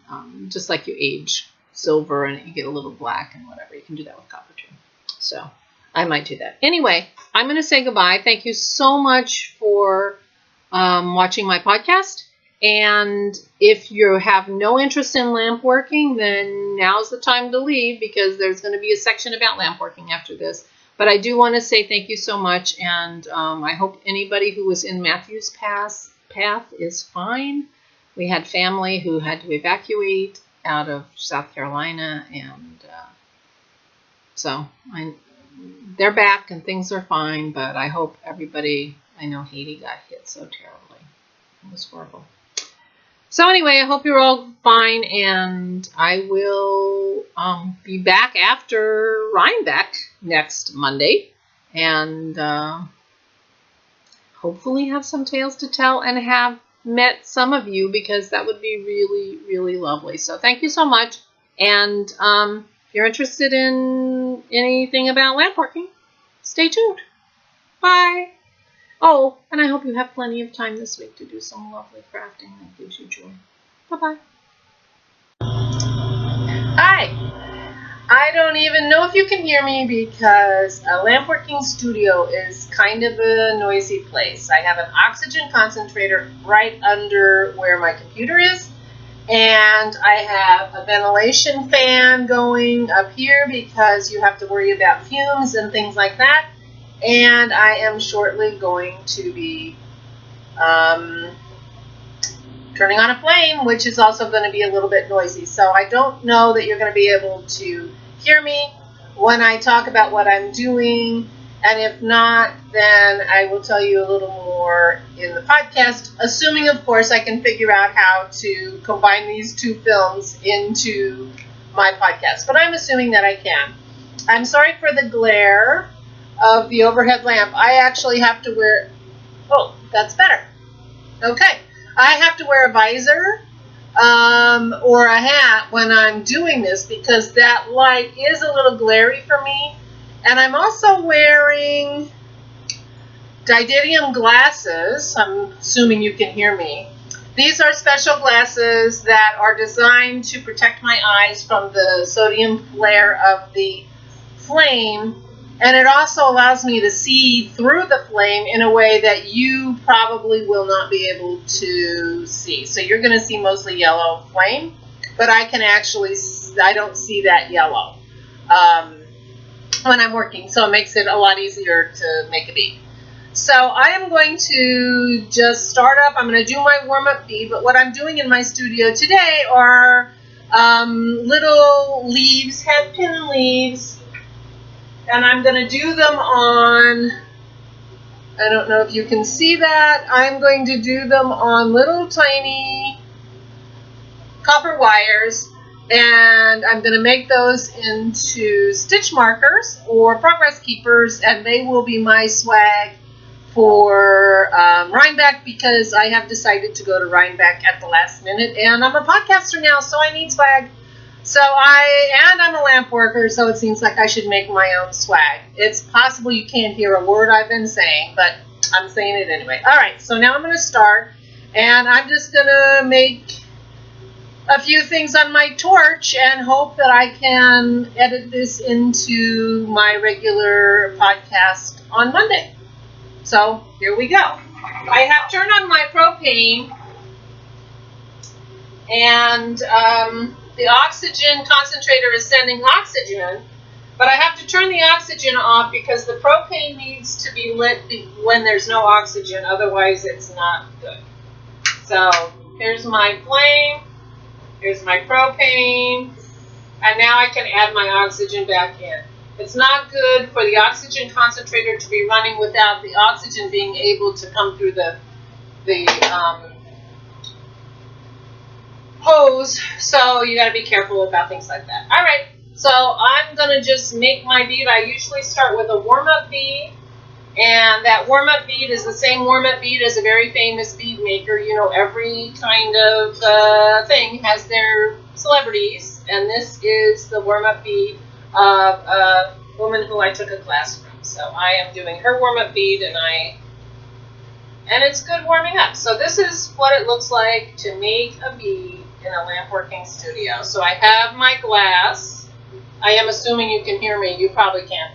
just like you age silver and you get a little black and whatever, you can do that with copper too. So I might do that. Anyway, I'm going to say goodbye. Thank you so much for watching my podcast. And if you have no interest in lamp working, then now's the time to leave, because there's going to be a section about lamp working after this. But I do want to say thank you so much, and I hope anybody who was in Matthew's path is fine. We had family who had to evacuate out of South Carolina, and so they're back and things are fine, but I hope everybody, I know Haiti got hit so terribly. It was horrible. So anyway, I hope you're all fine, and I will be back after Rhinebeck next Monday, and hopefully have some tales to tell and have met some of you, because that would be really, really lovely. So thank you so much, and if you're interested in anything about lamp working, stay tuned. Bye. Oh, and I hope you have plenty of time this week to do some lovely crafting that gives you joy. Bye-bye. Hi. I don't even know if you can hear me, because a lamp working studio is kind of a noisy place. I have an oxygen concentrator right under where my computer is, And I have a ventilation fan going up here because you have to worry about fumes and things like that. And I am shortly going to be turning on a flame, which is also going to be a little bit noisy. So I don't know that you're going to be able to hear me when I talk about what I'm doing. And if not, then I will tell you a little more in the podcast, assuming, of course, I can figure out how to combine these two films into my podcast. But I'm assuming that I can. I'm sorry for the glare of the overhead lamp. I actually have to wear... Oh, that's better. Okay. I have to wear a visor or a hat when I'm doing this because that light is a little glary for me. And I'm also wearing didymium glasses. I'm assuming you can hear me. These are special glasses that are designed to protect my eyes from the sodium flare of the flame. And it also allows me to see through the flame in a way that you probably will not be able to see. So you're going to see mostly yellow flame, but I don't see that yellow when I'm working. So it makes it a lot easier to make a bead. So I am going to just start up. I'm going to do my warm-up bead, but what I'm doing in my studio today are little leaves, head pin leaves. And I'm going to do them on, I don't know if you can see that, I'm going to do them on little tiny copper wires, and I'm going to make those into stitch markers or progress keepers, and they will be my swag for Rhinebeck because I have decided to go to Rhinebeck at the last minute, and I'm a podcaster now, so I need swag. So I'm a lamp worker, so it seems like I should make my own swag. It's possible you can't hear a word I've been saying, but I'm saying it anyway. All right, so now I'm going to start, and I'm just going to make a few things on my torch and hope that I can edit this into my regular podcast on Monday. So here we go. I have turned on my propane, and the oxygen concentrator is sending oxygen, but I have to turn the oxygen off because the propane needs to be lit when there's no oxygen, otherwise it's not good. So here's my flame, here's my propane, and now I can add my oxygen back in. It's not good for the oxygen concentrator to be running without the oxygen being able to come through the hose, so you got to be careful about things like that. All right, so I'm going to just make my bead. I usually start with a warm-up bead, and that warm-up bead is the same warm-up bead as a very famous bead maker. You know, every kind of thing has their celebrities, and this is the warm-up bead of a woman who I took a class from. So I am doing her warm-up bead, and it's good warming up. So this is what it looks like to make a bead in a lamp working studio. So I have my glass. I am assuming you can hear me. You probably can.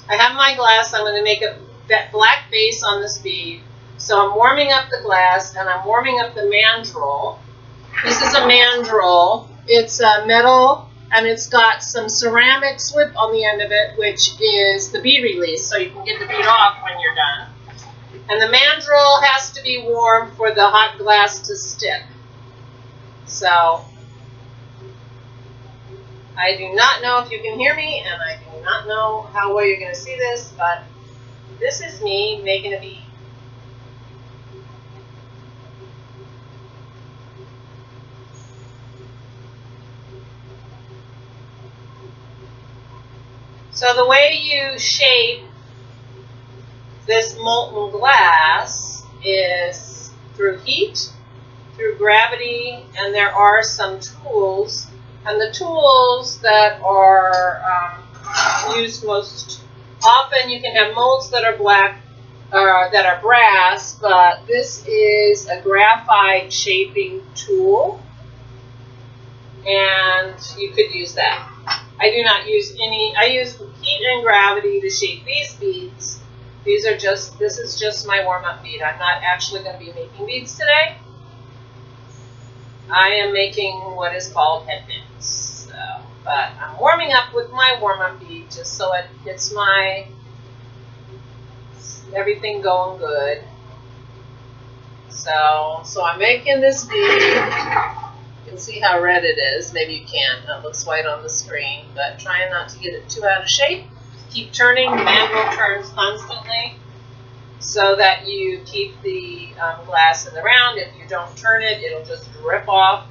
I have my glass. I'm going to make that black base on this bead. So I'm warming up the glass, and I'm warming up the mandrel. This is a mandrel. It's metal, and it's got some ceramic slip on the end of it, which is the bead release, so you can get the bead off when you're done. And the mandrel has to be warm for the hot glass to stick. So, I do not know if you can hear me, and I do not know how well you're going to see this, but this is me making a bead. So the way you shape this molten glass is through heat, through gravity, and there are some tools. And the tools that are used most often, you can have molds that are black, that are brass, but this is a graphite shaping tool, and you could use that. I do not use any, I use heat and gravity to shape these beads. This is just my warm-up bead. I'm not actually going to be making beads today. I am making what is called headbands. So, but I'm warming up with my warm-up bead just so it gets my everything going good. So I'm making this bead. You can see how red it is. Maybe you can't. It looks white on the screen, but trying not to get it too out of shape. Keep turning. The manual turns constantly so that you keep the glass in the round. If you don't turn it, it'll just drip off.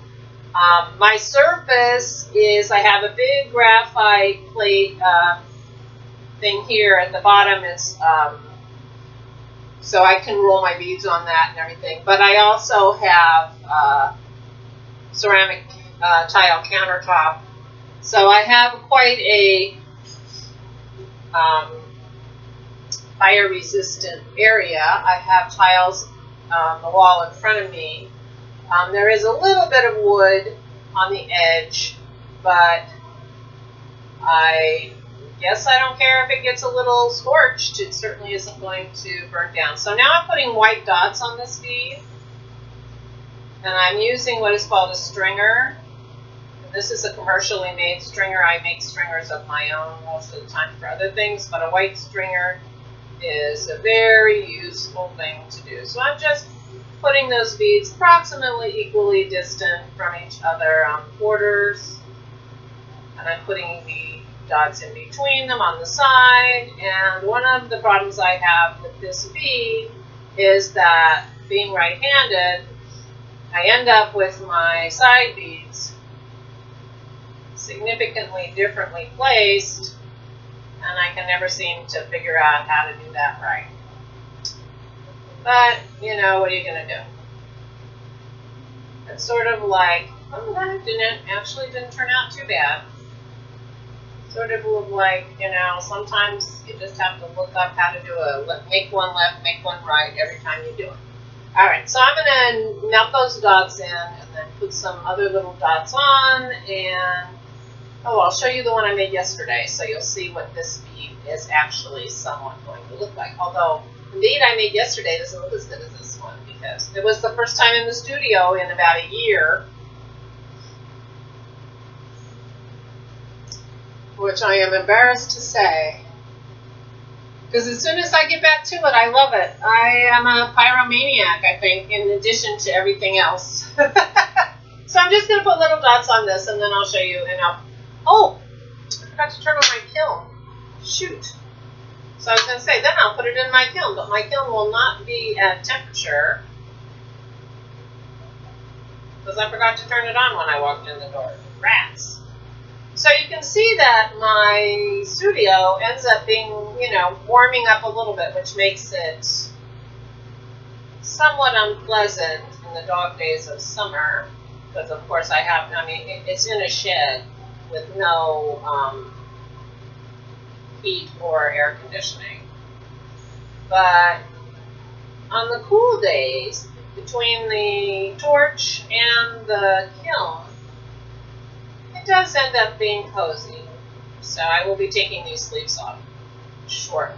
My surface is, I have a big graphite plate thing here at the bottom. It's so I can roll my beads on that and everything. But I also have ceramic tile countertop. So I have quite a fire resistant area. I have tiles on the wall in front of me. There is a little bit of wood on the edge, but I guess I don't care if it gets a little scorched. It certainly isn't going to burn down. So now I'm putting white dots on this bead, and I'm using what is called a stringer. And this is a commercially made stringer. I make stringers of my own most of the time for other things, but a white stringer is a very useful thing to do. So I'm just putting those beads approximately equally distant from each other on quarters, and I'm putting the dots in between them on the side. And one of the problems I have with this bead is that, being right-handed, I end up with my side beads significantly differently placed, and I can never seem to figure out how to do that right. But, you know, what are you going to do? It's sort of like, oh, that didn't turn out too bad. Sort of like, you know, sometimes you just have to look up how to do make one left, make one right every time you do it. All right, so I'm going to melt those dots in and then put some other little dots on, and I'll show you the one I made yesterday, so you'll see what this bead is actually somewhat going to look like. Although the bead I made yesterday doesn't look as good as this one, because it was the first time in the studio in about a year, which I am embarrassed to say, because as soon as I get back to it, I love it. I am a pyromaniac, I think, in addition to everything else. So I'm just going to put little dots on this, and then I'll show you. And oh, I forgot to turn on my kiln. Shoot. So I was going to say, then I'll put it in my kiln, but my kiln will not be at temperature because I forgot to turn it on when I walked in the door. Rats. So you can see that my studio ends up being, you know, warming up a little bit, which makes it somewhat unpleasant in the dog days of summer, because of course it's in a shed with no heat or air conditioning. But on the cool days, between the torch and the kiln, it does end up being cozy. So I will be taking these sleeves off shortly.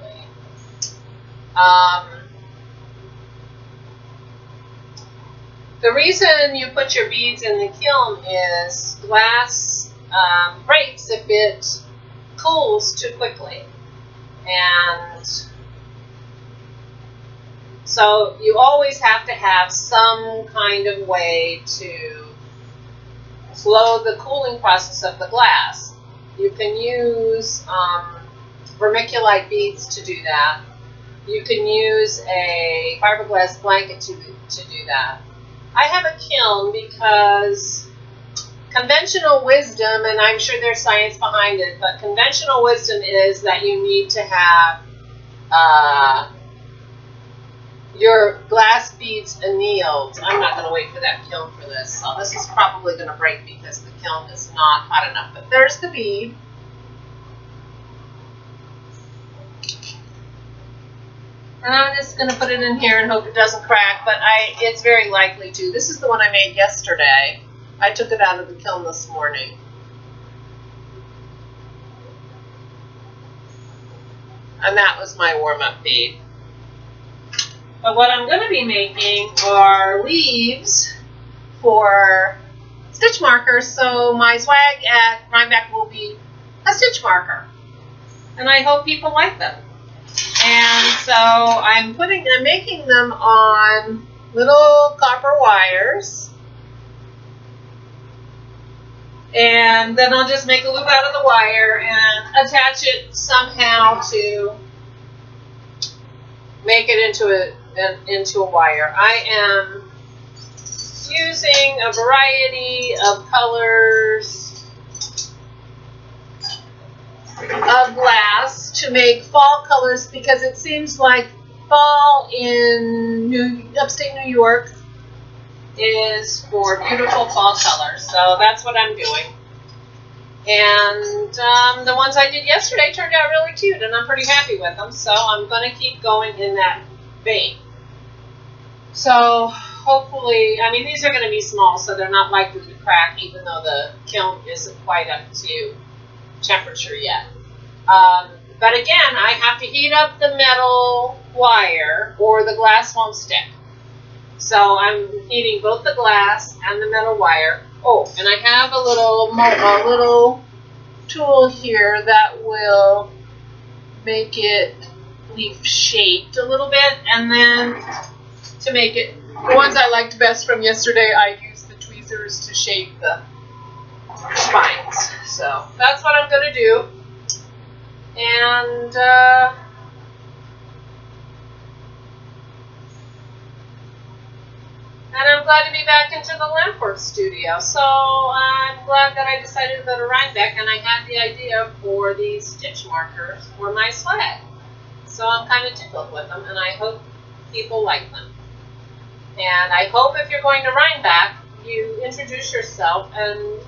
The reason you put your beads in the kiln is glass breaks if it cools too quickly. And so you always have to have some kind of way to slow the cooling process of the glass. You can use vermiculite beads to do that. You can use a fiberglass blanket to do that. I have a kiln because conventional wisdom, and I'm sure there's science behind it, but conventional wisdom is that you need to have your glass beads annealed. I'm not going to wait for that kiln for this, so this is probably going to break because the kiln is not hot enough. But there's the bead. And I'm just going to put it in here and hope it doesn't crack, but it's very likely to. This is the one I made yesterday. I took it out of the kiln this morning. And that was my warm-up bead. But what I'm going to be making are leaves for stitch markers, so my swag at Rhinebeck will be a stitch marker. And I hope people like them. And so I'm making them on little copper wires. And then I'll just make a loop out of the wire and attach it somehow to make it into a wire. I am using a variety of colors of glass to make fall colors because it seems like fall in upstate New York is for beautiful fall colors. So that's what I'm doing. And the ones I did yesterday turned out really cute, and I'm pretty happy with them. So I'm going to keep going in that vein. So hopefully, I mean, these are going to be small, so they're not likely to crack, even though the kiln isn't quite up to temperature yet. But again, I have to heat up the metal wire or the glass won't stick. So I'm heating both the glass and the metal wire. Oh, and I have a little tool here that will make it leaf shaped a little bit, and then to make it, the ones I liked best from yesterday, I used the tweezers to shape the spines. So that's what I'm going to do. And I'm glad to be back into the Lampwork studio. So I'm glad that I decided to go to Rhinebeck, and I had the idea for these stitch markers for my swag. So I'm kind of tickled with them, and I hope people like them. And I hope if you're going to Rhinebeck, you introduce yourself and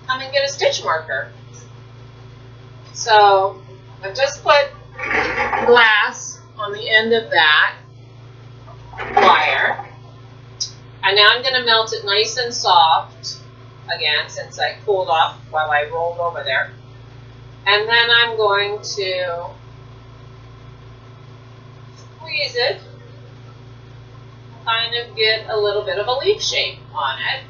come and get a stitch marker. So I've just put glass on the end of that wire. And now I'm going to melt it nice and soft, again, since I cooled off while I rolled over there. And then I'm going to squeeze it, kind of get a little bit of a leaf shape on it.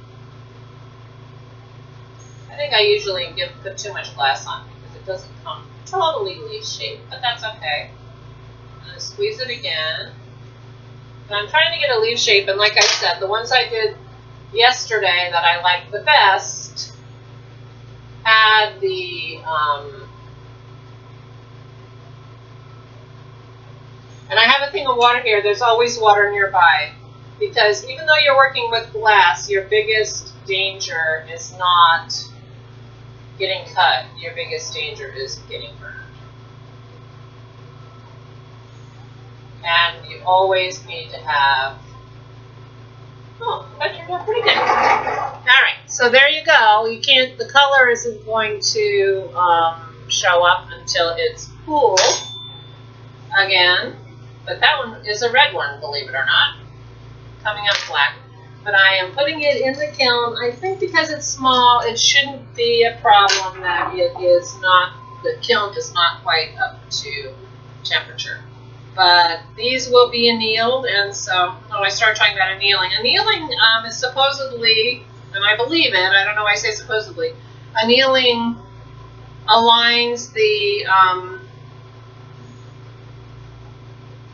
I think I usually put too much glass on because it doesn't come totally leaf shaped, but that's okay. I'm going to squeeze it again. And I'm trying to get a leaf shape, and like I said, the ones I did yesterday that I liked the best had the, and I have a thing of water here. There's always water nearby, because even though you're working with glass, your biggest danger is not getting cut. Your biggest danger is getting burned. And you always need to have, oh, that turned out pretty good. All right, so there you go. You can't, the color isn't going to show up until it's cool again. But that one is a red one, believe it or not, coming up black. But I am putting it in the kiln. I think because it's small, it shouldn't be a problem that it is not, the kiln is not quite up to temperature. But these will be annealed, and so, I started talking about annealing. Annealing is supposedly, and I believe it, I don't know why I say supposedly, annealing aligns the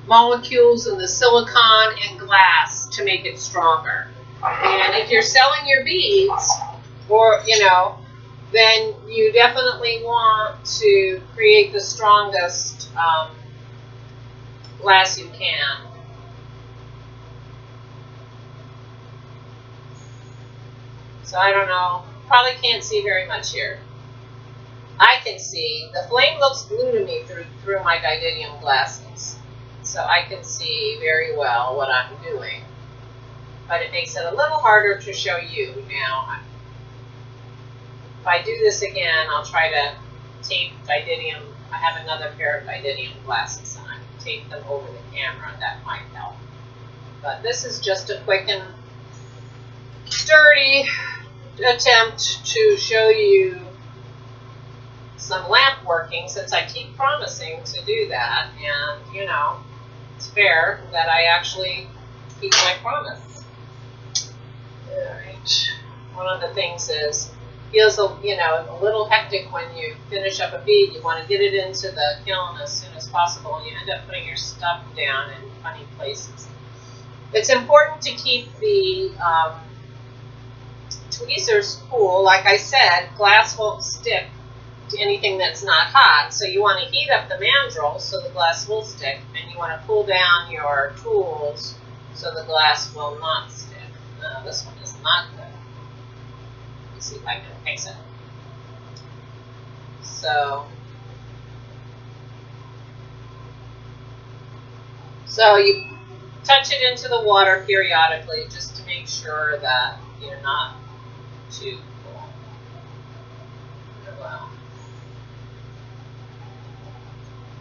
molecules in the silicone and glass to make it stronger. And if you're selling your beads, or, then you definitely want to create the strongest glass you can. So I don't know, probably can't see very much here. I can see, the flame looks blue to me through my Didinium glasses. So I can see very well what I'm doing. But it makes it a little harder to show you now. If I do this again, I'll try to tape Didinium. I have another pair of Didinium glasses, and I can tape them over the camera. That might help. But this is just a quick and dirty attempt to show you some lamp working, since I keep promising to do that. And, it's fair that I actually keep my promise. Alright. one of the things is, feels a little hectic when you finish up a bead. You want to get it into the kiln as soon as possible, and you end up putting your stuff down in funny places. It's important to keep the tweezers cool. Like I said, glass won't stick to anything that's not hot, so you want to heat up the mandrel so the glass will stick, and you want to cool down your tools so the glass will not stick. This one is not good. Let me see if I can fix it. So you touch it into the water periodically just to make sure that you're not too cool. Well,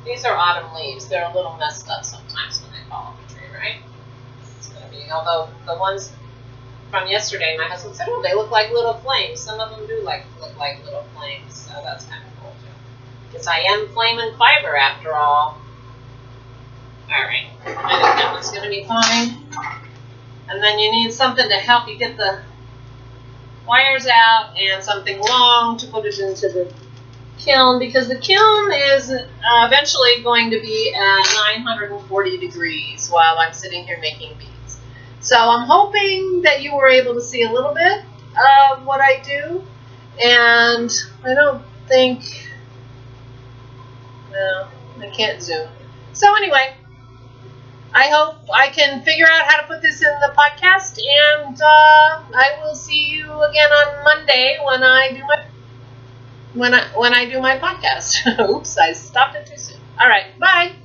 these are autumn leaves. They're a little messed up sometimes when they fall off the tree, right? It's going to be, although the ones from yesterday, my husband said, oh, they look like little flames. Some of them do look like little flames, so that's kind of cool too. Because I am flame and fiber after all. Alright, I think that one's going to be fine. And then you need something to help you get the wires out and something long to put it into the kiln, because the kiln is eventually going to be at 940 degrees while I'm sitting here making beads. So I'm hoping that you were able to see a little bit of what I do, and I don't think, no, I can't zoom. So anyway, I hope I can figure out how to put this in the podcast, and I will see you again on Monday when I do my podcast. Oops, I stopped it too soon. All right, bye.